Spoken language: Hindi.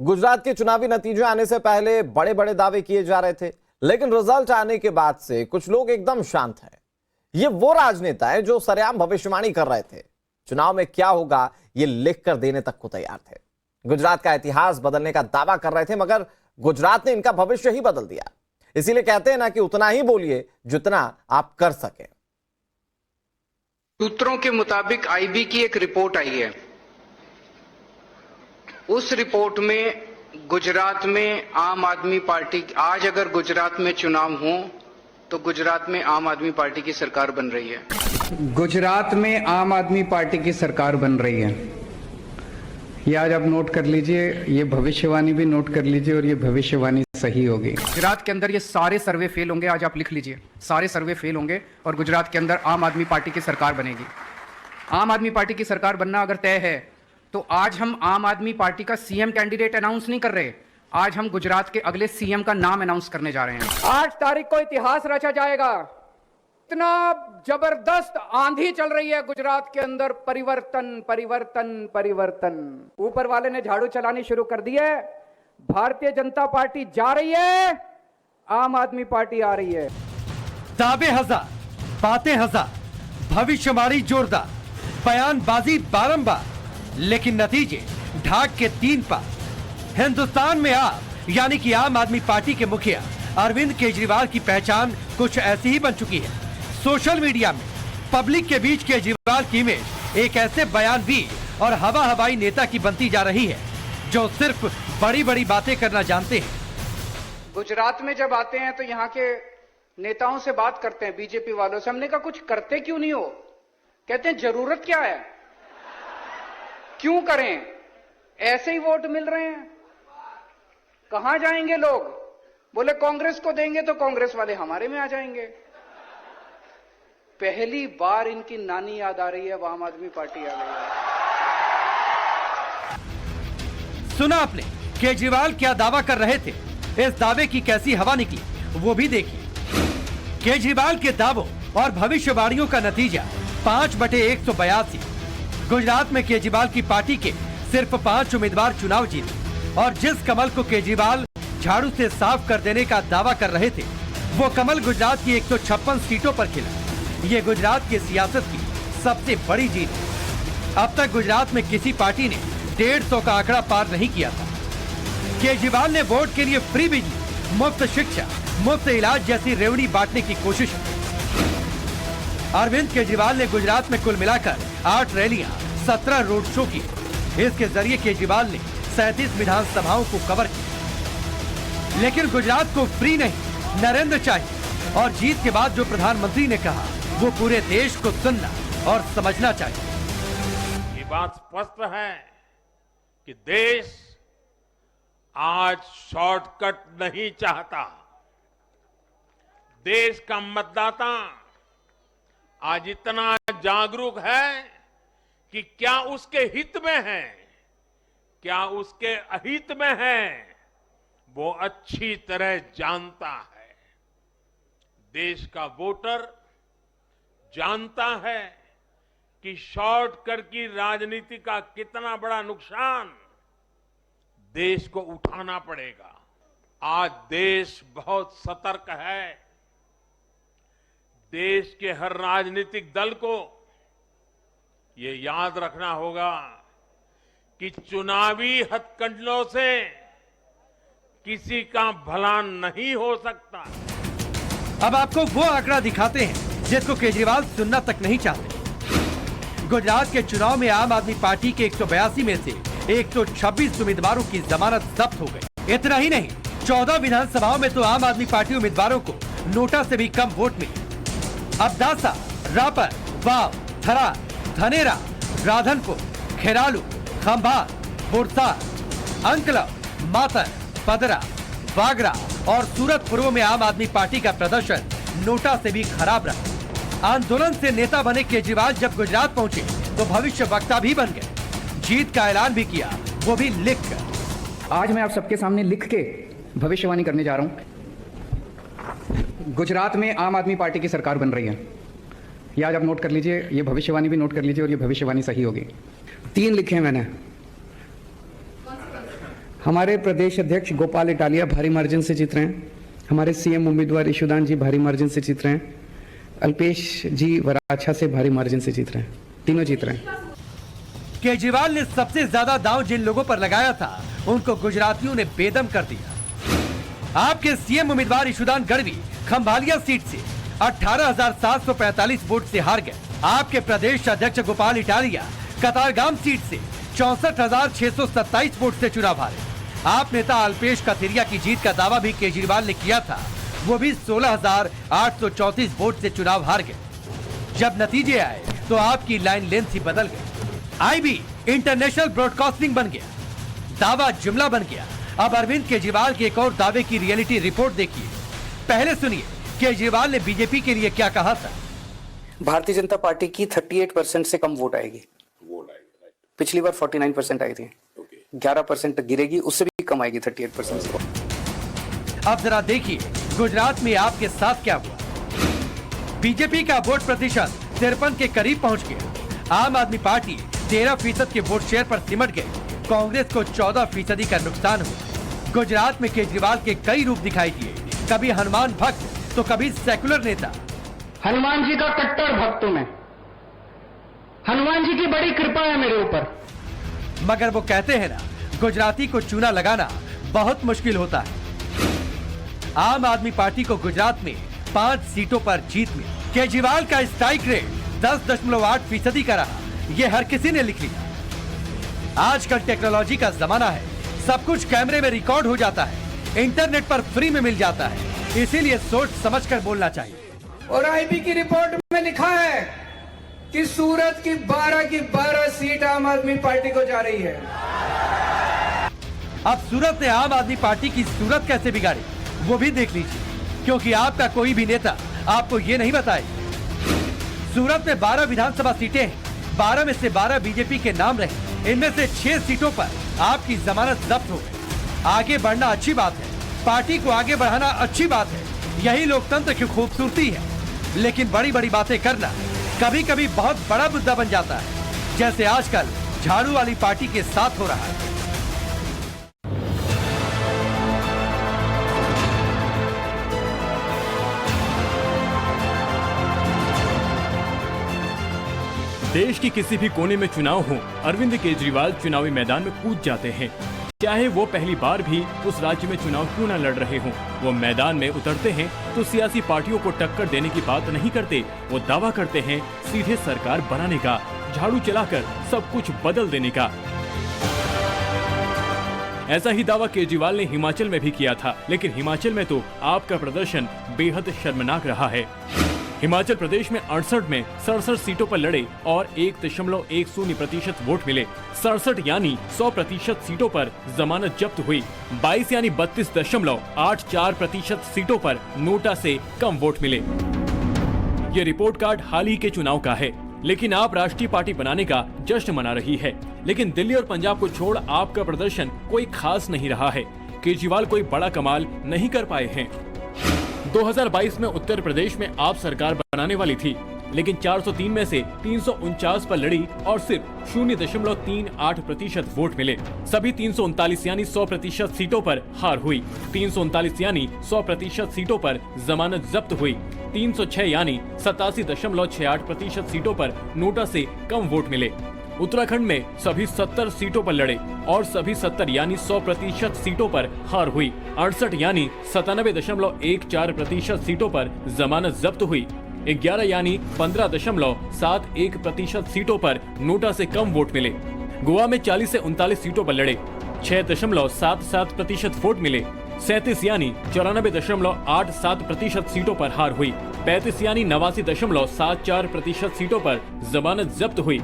गुजरात के चुनावी नतीजे आने से पहले बड़े बड़े दावे किए जा रहे थे, लेकिन रिजल्ट आने के बाद से कुछ लोग एकदम शांत हैं। ये वो राजनेता है जो सरेआम भविष्यवाणी कर रहे थे, चुनाव में क्या होगा ये लिख कर देने तक को तैयार थे। गुजरात का इतिहास बदलने का दावा कर रहे थे, मगर गुजरात ने इनका भविष्य ही बदल दिया। इसीलिए कहते हैं ना कि उतना ही बोलिए जितना आप कर सके। सूत्रों के मुताबिक आईबी की एक रिपोर्ट आई है। उस रिपोर्ट में गुजरात में आम आदमी पार्टी, आज अगर गुजरात में चुनाव हो तो गुजरात में आम आदमी पार्टी की सरकार बन रही है। गुजरात में आम आदमी पार्टी की सरकार बन रही है। ये आज आप नोट कर लीजिए, ये भविष्यवाणी भी नोट कर लीजिए और ये भविष्यवाणी सही होगी। गुजरात के अंदर ये सारे सर्वे फेल होंगे, आज आप लिख लीजिए, सारे सर्वे फेल होंगे और गुजरात के अंदर आम आदमी पार्टी की सरकार बनेगी। आम आदमी पार्टी की सरकार बनना अगर तय है तो आज हम आम आदमी पार्टी का सीएम कैंडिडेट अनाउंस नहीं कर रहे, आज हम गुजरात के अगले सीएम का नाम अनाउंस करने जा रहे हैं। 8 तारीख को इतिहास रचा जाएगा। इतना जबरदस्त आंधी चल रही है गुजरात के अंदर, परिवर्तन परिवर्तन परिवर्तन। ऊपर वाले ने झाड़ू चलानी शुरू कर दी है। भारतीय जनता पार्टी जा रही है, आम आदमी पार्टी आ रही है। दावे हजार, बातें हजार, भविष्यवाणी जोरदार, बयानबाजी बारंबार, लेकिन नतीजे ढाक के 3 पार। हिंदुस्तान में आप यानी कि आम आदमी पार्टी के मुखिया अरविंद केजरीवाल की पहचान कुछ ऐसी ही बन चुकी है। सोशल मीडिया में पब्लिक के बीच केजरीवाल की इमेज एक ऐसे बयानवीर और हवा हवाई नेता की बनती जा रही है जो सिर्फ बड़ी बड़ी बातें करना जानते हैं। गुजरात में जब आते हैं तो यहाँ के नेताओं से बात करते हैं, बीजेपी वालों से। हमने कहा कुछ करते क्यों नहीं हो? कहते हैं जरूरत क्या है, क्यों करें, ऐसे ही वोट मिल रहे हैं, कहां जाएंगे लोग? बोले कांग्रेस को देंगे तो कांग्रेस वाले हमारे में आ जाएंगे। पहली बार इनकी नानी याद आ रही है, अब आम आदमी पार्टी आ गई है। सुना आपने केजरीवाल क्या दावा कर रहे थे, इस दावे की कैसी हवा निकली वो भी देखिए। केजरीवाल के दावों और भविष्यवाणियों का नतीजा 5/182। गुजरात में केजरीवाल की पार्टी के सिर्फ 5 उम्मीदवार चुनाव जीते और जिस कमल को केजरीवाल झाड़ू से साफ कर देने का दावा कर रहे थे वो कमल गुजरात की 156 सीटों पर खिला। ये गुजरात की सियासत की सबसे बड़ी जीत है। अब तक गुजरात में किसी पार्टी ने 150 का आंकड़ा पार नहीं किया था। केजरीवाल ने वोट के लिए फ्री बिजली, मुफ्त शिक्षा, मुफ्त इलाज जैसी रेवड़ी बांटने की कोशिश की। अरविंद केजरीवाल ने गुजरात में कुल मिलाकर 8 रैलियां, 17 रोड शो किए। इसके जरिए केजरीवाल ने 37 विधानसभाओं को कवर किया। लेकिन गुजरात को फ्री नहीं, नरेंद्र चाहिए और जीत के बाद जो प्रधानमंत्री ने कहा वो पूरे देश को सुनना और समझना चाहिए। ये बात स्पष्ट है कि देश आज शॉर्टकट नहीं चाहता। देश का मतदाता आज इतना जागरूक है कि क्या उसके हित में है, क्या उसके अहित में है, वो अच्छी तरह जानता है। देश का वोटर जानता है कि शॉर्टकट की राजनीति का कितना बड़ा नुकसान देश को उठाना पड़ेगा। आज देश बहुत सतर्क है। देश के हर राजनीतिक दल को ये याद रखना होगा कि चुनावी हथकंडों से किसी का भला नहीं हो सकता। अब आपको वो आंकड़ा दिखाते हैं जिसको केजरीवाल सुनना तक नहीं चाहते। गुजरात के चुनाव में आम आदमी पार्टी के 182 में से 126 उम्मीदवारों की जमानत जब्त हो गई। इतना ही नहीं, 14 विधानसभाओं में तो आम आदमी पार्टी उम्मीदवारों को नोटा से भी कम वोट मिले। अब दासा, रापर, वाव, थरार, धनेरा, राधनपुर, खेरालू, खंभात, बुरसार, अंकलव, मातर, पदरा, बागरा और सूरत पूर्व में आम आदमी पार्टी का प्रदर्शन नोटा से भी खराब रहा। आंदोलन से नेता बने केजरीवाल जब गुजरात पहुंचे तो भविष्य वक्ता भी बन गए। जीत का ऐलान भी किया, वो भी लिख कर। आज मैं आप सबके सामने लिख के भविष्यवाणी करने जा रहा हूं। गुजरात में आम आदमी पार्टी की सरकार बन रही है। ये आज आप नोट कर लीजिए, ये भविष्यवाणी भी नोट कर लीजिए और ये भविष्यवाणी सही होगी। 3 लिखे हैं मैंने। हमारे प्रदेश अध्यक्ष गोपाल इटालिया भारी मार्जिन से जीत रहे हैं। हमारे सीएम उम्मीदवार ईशुदान जी भारी मार्जिन से जीत रहे हैं। अल्पेश जी वराछा से भारी मार्जिन से जीत रहे हैं। तीनों जीत रहे हैं। केजरीवाल ने सबसे ज्यादा दांव जिन लोगों पर लगाया था उनको गुजरातियों ने बेदम कर दिया। आपके सीएम उम्मीदवार ईशुदान गढ़वी खंभालिया सीट से 18,745 वोट से हार गए। आपके प्रदेश अध्यक्ष गोपाल इटालिया कतारगाम सीट से 64,627 वोट से चुनाव हारे। आप नेता अल्पेश कथेरिया की जीत का दावा भी केजरीवाल ने किया था, वो भी 16,834 वोट से चुनाव हार गए। जब नतीजे आए तो आपकी लाइन लेंथ ही बदल गई। आईबी इंटरनेशनल ब्रॉडकास्टिंग बन गया, दावा जुमला बन गया। अब अरविंद केजरीवाल के एक और दावे की रियलिटी रिपोर्ट देखिए। पहले सुनिए केजरीवाल ने बीजेपी के लिए क्या कहा था। भारतीय जनता पार्टी की 38% से कम वोट आएगी। पिछली बार 49% आई थी। 11% तक गिरेगी, उससे भी कम आएगी 38% से। अब जरा देखिए गुजरात में आपके साथ क्या हुआ। बीजेपी का वोट प्रतिशत 53 के करीब पहुंच गया। आम आदमी पार्टी 13% के वोट शेयर पर सिमट गई। कांग्रेस को 14% का नुकसान हुआ। गुजरात में केजरीवाल के कई रूप दिखाई दिए, कभी हनुमान भक्त तो कभी सेकुलर नेता। हनुमान जी का कट्टर भक्त हूं मैं। हनुमान जी की बड़ी कृपा है मेरे ऊपर। मगर वो कहते हैं ना, गुजराती को चूना लगाना बहुत मुश्किल होता है। आम आदमी पार्टी को गुजरात में 5 सीटों पर जीत मिली। केजरीवाल का स्ट्राइक रेट 10.8% का रहा, ये हर किसी ने लिख लिया। आजकल टेक्नोलॉजी का जमाना है, सब कुछ कैमरे में रिकॉर्ड हो जाता है, इंटरनेट पर फ्री में मिल जाता है, इसीलिए सोच समझकर बोलना चाहिए। और आईबी की रिपोर्ट में लिखा है कि सूरत की 12 सीट आम आदमी पार्टी को जा रही है। अब सूरत ने आम आदमी पार्टी की सूरत कैसे बिगाड़ी वो भी देख लीजिए, क्योंकि आपका कोई भी नेता आपको ये नहीं बताएगा। सूरत में 12 विधानसभा सीटें हैं, 12 में से 12 बीजेपी के नाम रहे। इनमें से 6 सीटों पर आपकी जमानत जब्त हो गई। आगे बढ़ना अच्छी बात है, पार्टी को आगे बढ़ाना अच्छी बात है, यही लोकतंत्र की खूबसूरती है। लेकिन बड़ी बड़ी बातें करना कभी कभी बहुत बड़ा मुद्दा बन जाता है, जैसे आजकल झाड़ू वाली पार्टी के साथ हो रहा है। देश के किसी भी कोने में चुनाव हो, अरविंद केजरीवाल चुनावी मैदान में कूद जाते हैं। चाहे वो पहली बार भी उस राज्य में चुनाव क्यों न लड़ रहे हों, वो मैदान में उतरते हैं तो सियासी पार्टियों को टक्कर देने की बात नहीं करते। वो दावा करते हैं सीधे सरकार बनाने का, झाड़ू चलाकर सब कुछ बदल देने का। ऐसा ही दावा केजरीवाल ने हिमाचल में भी किया था, लेकिन हिमाचल में तो आपका प्रदर्शन बेहद शर्मनाक रहा है। हिमाचल प्रदेश में 68 में 67 सीटों पर लड़े और 1.10% वोट मिले। 67 यानी 100% सीटों पर जमानत जब्त हुई। 22 यानी 32.84% सीटों पर नोटा से कम वोट मिले। ये रिपोर्ट कार्ड हाल ही के चुनाव का है, लेकिन आप राष्ट्रीय पार्टी बनाने का जश्न मना रही है। लेकिन दिल्ली और पंजाब को छोड़ आपका प्रदर्शन कोई खास नहीं रहा है। केजरीवाल कोई बड़ा कमाल नहीं कर पाए हैं। 2022 में उत्तर प्रदेश में आप सरकार बनाने वाली थी, लेकिन 403 में से 349 पर लड़ी और सिर्फ 0.38% वोट मिले। सभी 339 यानी 100% सीटों पर हार हुई। 339 यानी 100% सीटों पर जमानत जब्त हुई। 306 यानी 87.68% सीटों पर नोटा से कम वोट मिले। उत्तराखंड में सभी 70 सीटों पर लड़े और सभी 70 यानी 100% सीटों पर हार हुई। 68 यानी 97.14% सीटों पर जमानत जब्त हुई। 11 यानी 15.71% सीटों पर नोटा से कम वोट मिले। गोवा में 40 से 39 सीटों पर लड़े, 6.77% वोट मिले। 37 यानी 94.87% सीटों पर हार हुई। 35 यानी 89.74% सीटों पर जमानत जब्त हुई।